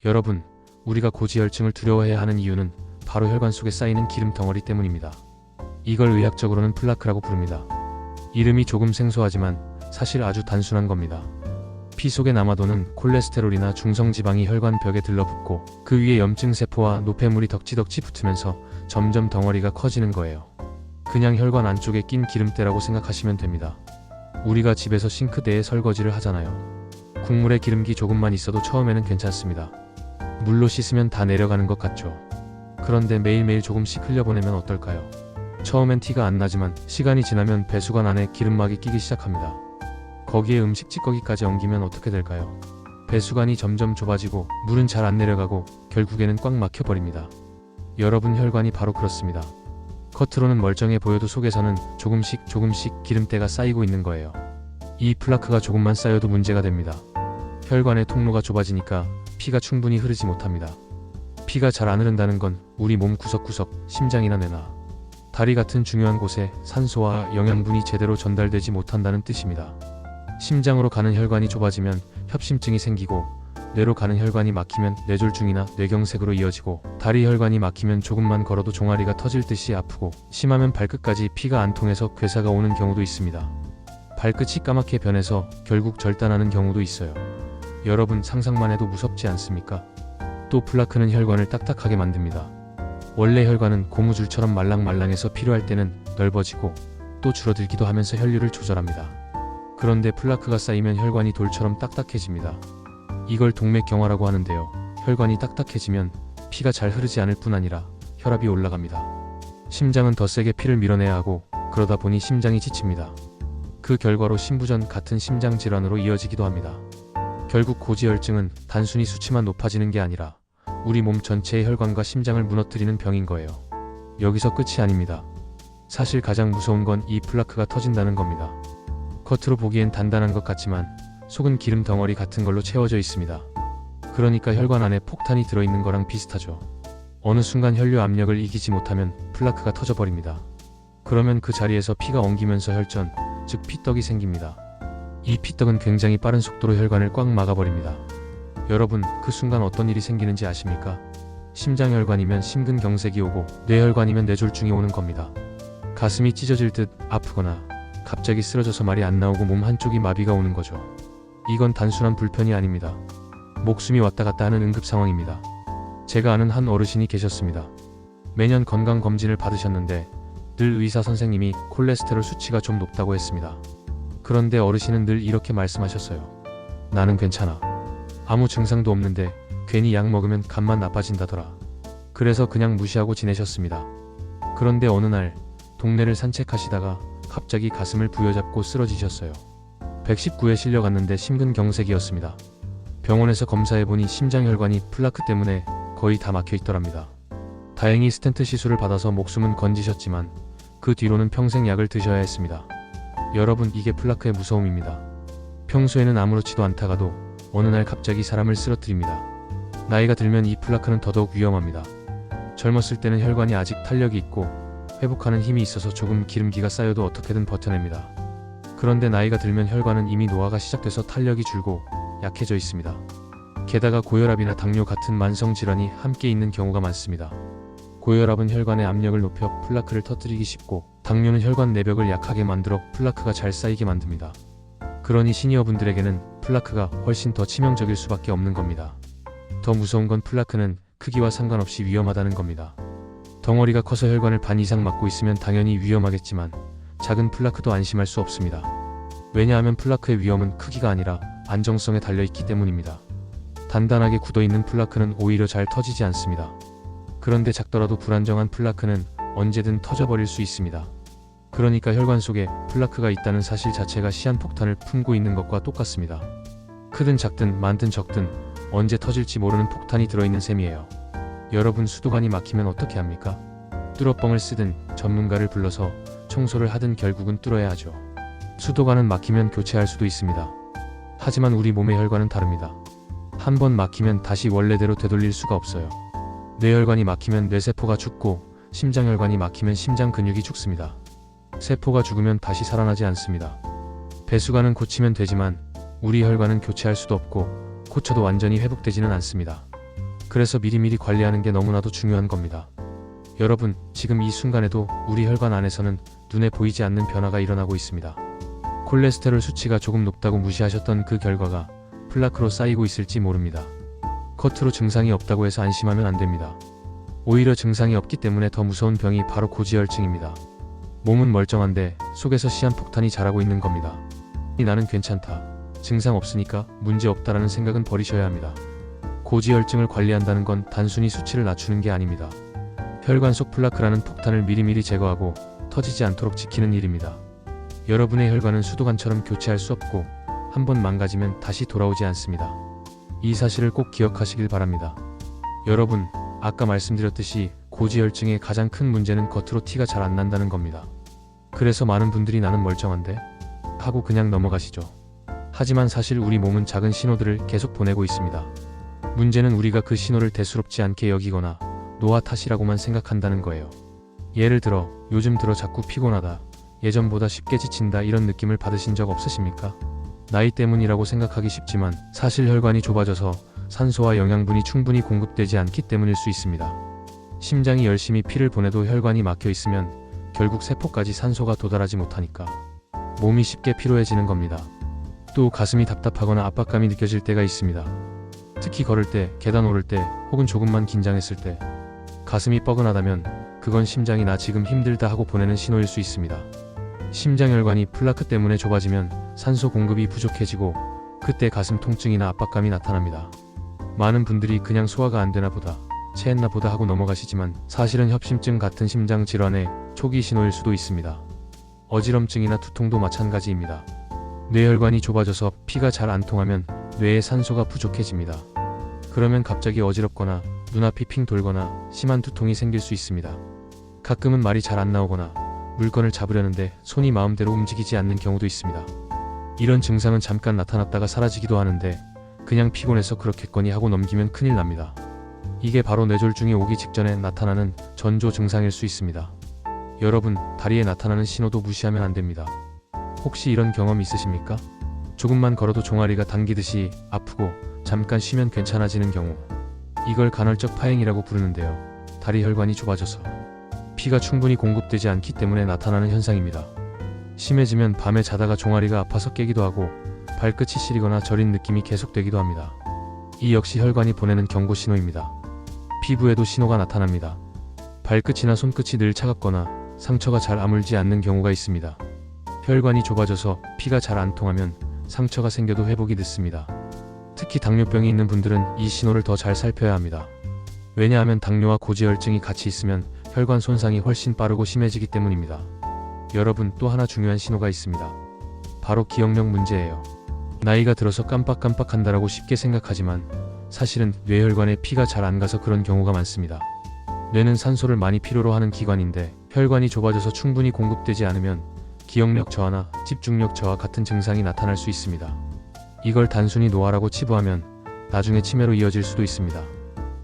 여러분, 우리가 고지혈증을 두려워해야 하는 이유는 바로 혈관 속에 쌓이는 기름 덩어리 때문입니다. 이걸 의학적으로는 플라크라고 부릅니다. 이름이 조금 생소하지만 사실 아주 단순한 겁니다. 피 속에 남아도는 콜레스테롤이나 중성지방이 혈관 벽에 들러붙고 그 위에 염증 세포와 노폐물이 덕지덕지 붙으면서 점점 덩어리가 커지는 거예요. 그냥 혈관 안쪽에 낀 기름때라고 생각하시면 됩니다. 우리가 집에서 싱크대에 설거지를 하잖아요. 국물에 기름기 조금만 있어도 처음에는 괜찮습니다. 물로 씻으면 다 내려가는 것 같죠. 그런데 매일매일 조금씩 흘려보내면 어떨까요? 처음엔 티가 안 나지만 시간이 지나면 배수관 안에 기름막이 끼기 시작합니다. 거기에 음식 찌꺼기까지 엉기면 어떻게 될까요? 배수관이 점점 좁아지고 물은 잘 안 내려가고 결국에는 꽉 막혀버립니다. 여러분, 혈관이 바로 그렇습니다. 겉으로는 멀쩡해 보여도 속에서는 조금씩 기름때가 쌓이고 있는 거예요. 이 플라크가 조금만 쌓여도 문제가 됩니다. 혈관의 통로가 좁아지니까 피가 충분히 흐르지 못합니다. 피가 잘 안 흐른다는 건 우리 몸 구석구석, 심장이나 뇌나 다리 같은 중요한 곳에 산소와 영양분이 제대로 전달되지 못한다는 뜻입니다. 심장으로 가는 혈관이 좁아지면 협심증이 생기고, 뇌로 가는 혈관이 막히면 뇌졸중이나 뇌경색으로 이어지고, 다리 혈관이 막히면 조금만 걸어도 종아리가 터질 듯이 아프고, 심하면 발끝까지 피가 안 통해서 괴사가 오는 경우도 있습니다. 발끝이 까맣게 변해서 결국 절단하는 경우도 있어요. 여러분, 상상만 해도 무섭지 않습니까? 또 플라크는 혈관을 딱딱하게 만듭니다. 원래 혈관은 고무줄처럼 말랑말랑해서 필요할 때는 넓어지고 또 줄어들기도 하면서 혈류를 조절합니다. 그런데 플라크가 쌓이면 혈관이 돌처럼 딱딱해집니다. 이걸 동맥경화라고 하는데요. 혈관이 딱딱해지면 피가 잘 흐르지 않을 뿐 아니라 혈압이 올라갑니다. 심장은 더 세게 피를 밀어내야 하고, 그러다 보니 심장이 지칩니다. 그 결과로 심부전 같은 심장 질환으로 이어지기도 합니다. 결국 고지혈증은 단순히 수치만 높아지는 게 아니라 우리 몸 전체의 혈관과 심장을 무너뜨리는 병인 거예요. 여기서 끝이 아닙니다. 사실 가장 무서운 건 이 플라크가 터진다는 겁니다. 겉으로 보기엔 단단한 것 같지만 속은 기름 덩어리 같은 걸로 채워져 있습니다. 그러니까 혈관 안에 폭탄이 들어있는 거랑 비슷하죠. 어느 순간 혈류 압력을 이기지 못하면 플라크가 터져버립니다. 그러면 그 자리에서 피가 엉기면서 혈전, 즉 피떡이 생깁니다. 이 피떡은 굉장히 빠른 속도로 혈관을 꽉 막아버립니다. 여러분, 그 순간 어떤 일이 생기는지 아십니까? 심장혈관이면 심근경색이 오고, 뇌혈관이면 뇌졸중이 오는 겁니다. 가슴이 찢어질 듯 아프거나 갑자기 쓰러져서 말이 안 나오고 몸 한쪽이 마비가 오는 거죠. 이건 단순한 불편이 아닙니다. 목숨이 왔다 갔다 하는 응급 상황입니다. 제가 아는 한 어르신이 계셨습니다. 매년 건강검진을 받으셨는데 늘 의사 선생님이 콜레스테롤 수치가 좀 높다고 했습니다. 그런데 어르신은 늘 이렇게 말씀하셨어요. 나는 괜찮아. 아무 증상도 없는데 괜히 약 먹으면 간만 나빠진다더라. 그래서 그냥 무시하고 지내셨습니다. 그런데 어느 날 동네를 산책하시다가 갑자기 가슴을 부여잡고 쓰러지셨어요. 119에 실려갔는데 심근경색이었습니다. 병원에서 검사해보니 심장혈관이 플라크 때문에 거의 다 막혀있더랍니다. 다행히 스텐트 시술을 받아서 목숨은 건지셨지만 그 뒤로는 평생 약을 드셔야 했습니다. 여러분, 이게 플라크의 무서움입니다. 평소에는 아무렇지도 않다가도 어느 날 갑자기 사람을 쓰러뜨립니다. 나이가 들면 이 플라크는 더더욱 위험합니다. 젊었을 때는 혈관이 아직 탄력이 있고 회복하는 힘이 있어서 조금 기름기가 쌓여도 어떻게든 버텨냅니다. 그런데 나이가 들면 혈관은 이미 노화가 시작돼서 탄력이 줄고 약해져 있습니다. 게다가 고혈압이나 당뇨 같은 만성질환이 함께 있는 경우가 많습니다. 고혈압은 혈관의 압력을 높여 플라크를 터뜨리기 쉽고, 당뇨는 혈관 내벽을 약하게 만들어 플라크가 잘 쌓이게 만듭니다. 그러니 시니어분들에게는 플라크가 훨씬 더 치명적일 수밖에 없는 겁니다. 더 무서운 건 플라크는 크기와 상관없이 위험하다는 겁니다. 덩어리가 커서 혈관을 반 이상 막고 있으면 당연히 위험하겠지만 작은 플라크도 안심할 수 없습니다. 왜냐하면 플라크의 위험은 크기가 아니라 안정성에 달려있기 때문입니다. 단단하게 굳어있는 플라크는 오히려 잘 터지지 않습니다. 그런데 작더라도 불안정한 플라크는 언제든 터져버릴 수 있습니다. 그러니까 혈관 속에 플라크가 있다는 사실 자체가 시한폭탄을 품고 있는 것과 똑같습니다. 크든 작든 많든 적든 언제 터질지 모르는 폭탄이 들어있는 셈이에요. 여러분, 수도관이 막히면 어떻게 합니까? 뚫어뻥을 쓰든 전문가를 불러서 청소를 하든 결국은 뚫어야 하죠. 수도관은 막히면 교체할 수도 있습니다. 하지만 우리 몸의 혈관은 다릅니다. 한 번 막히면 다시 원래대로 되돌릴 수가 없어요. 뇌혈관이 막히면 뇌세포가 죽고, 심장혈관이 막히면 심장 근육이 죽습니다. 세포가 죽으면 다시 살아나지 않습니다. 배수관은 고치면 되지만 우리 혈관은 교체할 수도 없고 고쳐도 완전히 회복되지는 않습니다. 그래서 미리미리 관리하는 게 너무나도 중요한 겁니다. 여러분, 지금 이 순간에도 우리 혈관 안에서는 눈에 보이지 않는 변화가 일어나고 있습니다. 콜레스테롤 수치가 조금 높다고 무시하셨던 그 결과가 플라크로 쌓이고 있을지 모릅니다. 겉으로 증상이 없다고 해서 안심하면 안 됩니다. 오히려 증상이 없기 때문에 더 무서운 병이 바로 고지혈증입니다. 몸은 멀쩡한데 속에서 시한폭탄이 자라고 있는 겁니다. 나는 괜찮다, 증상 없으니까 문제 없다라는 생각은 버리셔야 합니다. 고지혈증을 관리한다는 건 단순히 수치를 낮추는 게 아닙니다. 혈관 속 플라크라는 폭탄을 미리미리 제거하고 터지지 않도록 지키는 일입니다. 여러분의 혈관은 수도관처럼 교체할 수 없고 한번 망가지면 다시 돌아오지 않습니다. 이 사실을 꼭 기억하시길 바랍니다. 여러분, 아까 말씀드렸듯이 고지혈증의 가장 큰 문제는 겉으로 티가 잘 안 난다는 겁니다. 그래서 많은 분들이 나는 멀쩡한데? 하고 그냥 넘어가시죠. 하지만 사실 우리 몸은 작은 신호들을 계속 보내고 있습니다. 문제는 우리가 그 신호를 대수롭지 않게 여기거나 노화 탓이라고만 생각한다는 거예요. 예를 들어 요즘 들어 자꾸 피곤하다, 예전보다 쉽게 지친다 이런 느낌을 받으신 적 없으십니까? 나이 때문이라고 생각하기 쉽지만 사실 혈관이 좁아져서 산소와 영양분이 충분히 공급되지 않기 때문일 수 있습니다. 심장이 열심히 피를 보내도 혈관이 막혀 있으면 결국 세포까지 산소가 도달하지 못하니까 몸이 쉽게 피로해지는 겁니다. 또 가슴이 답답하거나 압박감이 느껴질 때가 있습니다. 특히 걸을 때, 계단 오를 때, 혹은 조금만 긴장했을 때 가슴이 뻐근하다면 그건 심장이 나 지금 힘들다 하고 보내는 신호일 수 있습니다. 심장혈관이 플라크 때문에 좁아지면 산소 공급이 부족해지고 그때 가슴 통증이나 압박감이 나타납니다. 많은 분들이 그냥 소화가 안 되나 보다, 체했나 보다 하고 넘어가시지만 사실은 협심증 같은 심장 질환의 초기 신호일 수도 있습니다. 어지럼증이나 두통도 마찬가지입니다. 뇌혈관이 좁아져서 피가 잘 안 통하면 뇌에 산소가 부족해집니다. 그러면 갑자기 어지럽거나 눈앞이 핑 돌거나 심한 두통이 생길 수 있습니다. 가끔은 말이 잘 안 나오거나 물건을 잡으려는데 손이 마음대로 움직이지 않는 경우도 있습니다. 이런 증상은 잠깐 나타났다가 사라지기도 하는데 그냥 피곤해서 그렇겠거니 하고 넘기면 큰일 납니다. 이게 바로 뇌졸중이 오기 직전에 나타나는 전조 증상일 수 있습니다. 여러분, 다리에 나타나는 신호도 무시하면 안 됩니다. 혹시 이런 경험 있으십니까? 조금만 걸어도 종아리가 당기듯이 아프고 잠깐 쉬면 괜찮아지는 경우, 이걸 간헐적 파행이라고 부르는데요. 다리 혈관이 좁아져서 피가 충분히 공급되지 않기 때문에 나타나는 현상입니다. 심해지면 밤에 자다가 종아리가 아파서 깨기도 하고 발끝이 시리거나 저린 느낌이 계속되기도 합니다. 이 역시 혈관이 보내는 경고 신호입니다. 피부에도 신호가 나타납니다. 발끝이나 손끝이 늘 차갑거나 상처가 잘 아물지 않는 경우가 있습니다. 혈관이 좁아져서 피가 잘 안 통하면 상처가 생겨도 회복이 늦습니다. 특히 당뇨병이 있는 분들은 이 신호를 더 잘 살펴야 합니다. 왜냐하면 당뇨와 고지혈증이 같이 있으면 혈관 손상이 훨씬 빠르고 심해지기 때문입니다. 여러분, 또 하나 중요한 신호가 있습니다. 바로 기억력 문제예요. 나이가 들어서 깜빡깜빡한다라고 쉽게 생각하지만 사실은 뇌혈관에 피가 잘 안 가서 그런 경우가 많습니다. 뇌는 산소를 많이 필요로 하는 기관인데 혈관이 좁아져서 충분히 공급되지 않으면 기억력 저하나 집중력 저하 같은 증상이 나타날 수 있습니다. 이걸 단순히 노화라고 치부하면 나중에 치매로 이어질 수도 있습니다.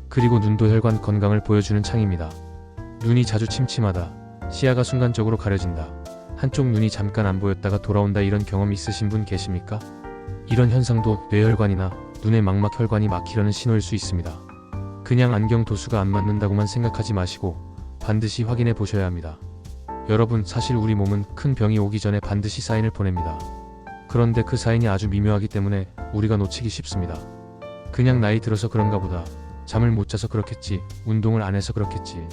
그리고 눈도 혈관 건강을 보여주는 창입니다. 눈이 자주 침침하다, 시야가 순간적으로 가려진다, 한쪽 눈이 잠깐 안 보였다가 돌아온다 이런 경험 있으신 분 계십니까? 이런 현상도 뇌혈관이나 눈의 망막 혈관이 막히려는 신호일 수 있습니다. 그냥 안경 도수가 안 맞는다고만 생각하지 마시고 반드시 확인해 보셔야 합니다. 여러분, 사실 우리 몸은 큰 병이 오기 전에 반드시 사인을 보냅니다. 그런데 그 사인이 아주 미묘하기 때문에 우리가 놓치기 쉽습니다. 그냥 나이 들어서 그런가 보다, 잠을 못 자서 그렇겠지, 운동을 안 해서 그렇겠지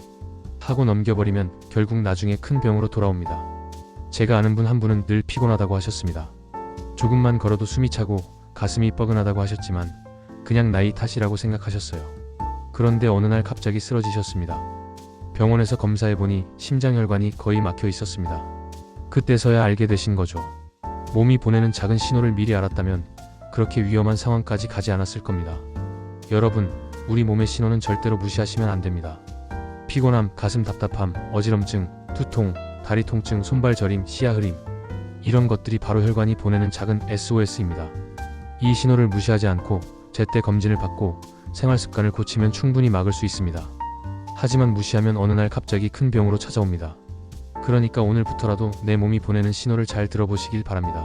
하고 넘겨버리면 결국 나중에 큰 병으로 돌아옵니다. 제가 아는 분 한 분은 늘 피곤하다고 하셨습니다. 조금만 걸어도 숨이 차고 가슴이 뻐근하다고 하셨지만 그냥 나이 탓이라고 생각하셨어요. 그런데 어느 날 갑자기 쓰러지셨습니다. 병원에서 검사해보니 심장혈관이 거의 막혀 있었습니다. 그때서야 알게 되신 거죠. 몸이 보내는 작은 신호를 미리 알았다면 그렇게 위험한 상황까지 가지 않았을 겁니다. 여러분, 우리 몸의 신호는 절대로 무시하시면 안 됩니다. 피곤함, 가슴 답답함, 어지럼증, 두통, 다리 통증, 손발 저림, 시야 흐림, 이런 것들이 바로 혈관이 보내는 작은 SOS입니다. 이 신호를 무시하지 않고 제때 검진을 받고 생활 습관을 고치면 충분히 막을 수 있습니다. 하지만 무시하면 어느 날 갑자기 큰 병으로 찾아옵니다. 그러니까 오늘부터라도 내 몸이 보내는 신호를 잘 들어보시길 바랍니다.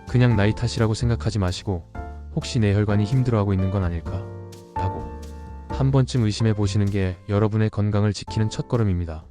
그냥 나이 탓이라고 생각하지 마시고 혹시 내 혈관이 힘들어하고 있는 건 아닐까 하고 한 번쯤 의심해 보시는 게 여러분의 건강을 지키는 첫걸음입니다.